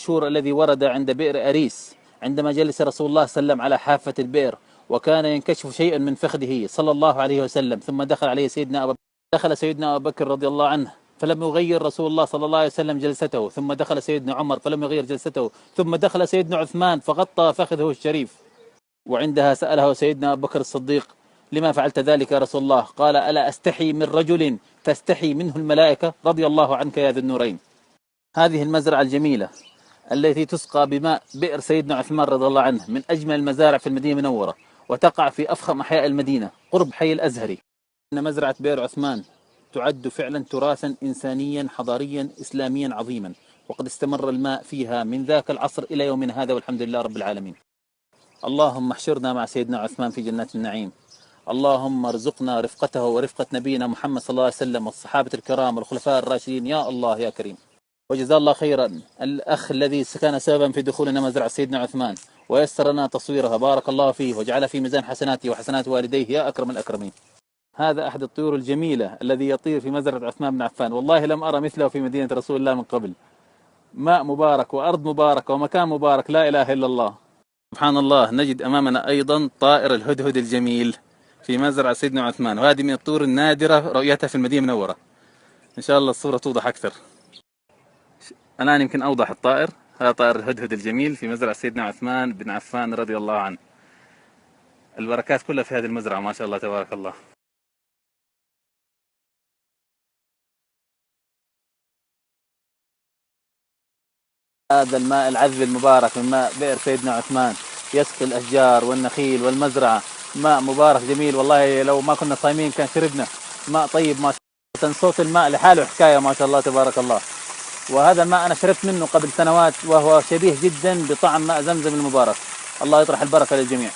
المشهور الذي ورد عند بئر أريس عندما جلس رسول الله صلى الله عليه وسلم على حافة البئر، وكان ينكشف شيئا من فخذه صلى الله عليه وسلم، ثم دخل عليه دخل سيدنا أبو بكر رضي الله عنه فلم يغير رسول الله صلى الله عليه وسلم جلسته، ثم دخل سيدنا عمر فلم يغير جلسته، ثم دخل سيدنا عثمان فغطى فخذه الشريف. وعندها سأله سيدنا أبو بكر الصديق: لما فعلت ذلك يا رسول الله؟ قال: ألا أستحي من رجل تستحي منه الملائكة؟ رضي الله عنك يا ذي النورين. هذه المزرعة الجميلة التي تسقى بماء بئر سيدنا عثمان رضي الله عنه من أجمل المزارع في المدينة المنورة، وتقع في أفخم أحياء المدينة قرب حي الأزهري. إن مزرعة بئر عثمان تعد فعلا تراثا إنسانيا حضاريا إسلاميا عظيما، وقد استمر الماء فيها من ذاك العصر إلى يومنا هذا، والحمد لله رب العالمين. اللهم احشرنا مع سيدنا عثمان في جنات النعيم. اللهم ارزقنا رفقته ورفقة نبينا محمد صلى الله عليه وسلم والصحابة الكرام والخلفاء الراشدين يا الله يا كريم. وجزاه الله خيرا الأخ الذي كان سببا في دخولنا مزرعة سيدنا عثمان ويسر لنا تصويرها، بارك الله فيه وجعل في ميزان حسناته وحسنات والديه يا أكرم الأكرمين. هذا أحد الطيور الجميلة الذي يطير في مزرعة عثمان بن عفان، والله لم أرى مثله في مدينة رسول الله من قبل. ماء مبارك وأرض مباركة ومكان مبارك، لا إله إلا الله. سبحان الله، نجد أمامنا أيضا طائر الهدهد الجميل في مزرعة سيدنا عثمان، وهذه من الطيور النادرة رؤيتها في المدينة المنورة. إن شاء الله الصورة توضح أكثر. الآن يمكن أوضح الطائر. هذا طائر الهدهد الجميل في مزرعة سيدنا عثمان بن عفان رضي الله عنه. البركات كلها في هذه المزرعة ما شاء الله تبارك الله. هذا الماء العذب المبارك من ماء بئر سيدنا عثمان يسقي الأشجار والنخيل والمزرعة. ماء مبارك جميل، والله لو ما كنا صايمين كان شربنا. ماء طيب ما شاء الله، صوت الماء لحاله حكاية ما شاء الله تبارك الله. وهذا الماء أنا شربت منه قبل سنوات وهو شبيه جدا بطعم ماء زمزم المبارك. الله يطرح البركة للجميع.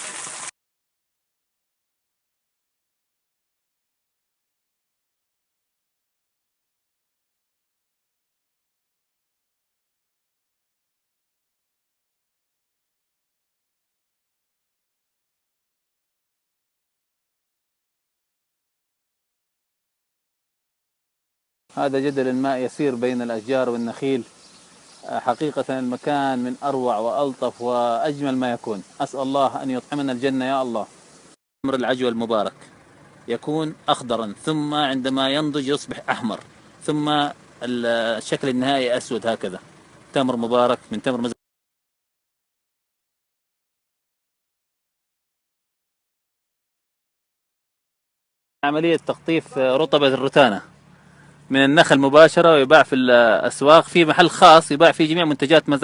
هذا جدل الماء يسير بين الأشجار والنخيل. حقيقة المكان من أروع وألطف وأجمل ما يكون. أسأل الله أن يطعمنا الجنة يا الله. تمر العجوة المبارك يكون أخضرا، ثم عندما ينضج يصبح أحمر، ثم الشكل النهائي أسود. هكذا تمر مبارك من تمر مزرعة. عملية تقطيف رطبة الرتانة من النخل مباشرة ويباع في الأسواق، في محل خاص يباع فيه جميع منتجات مزرعة.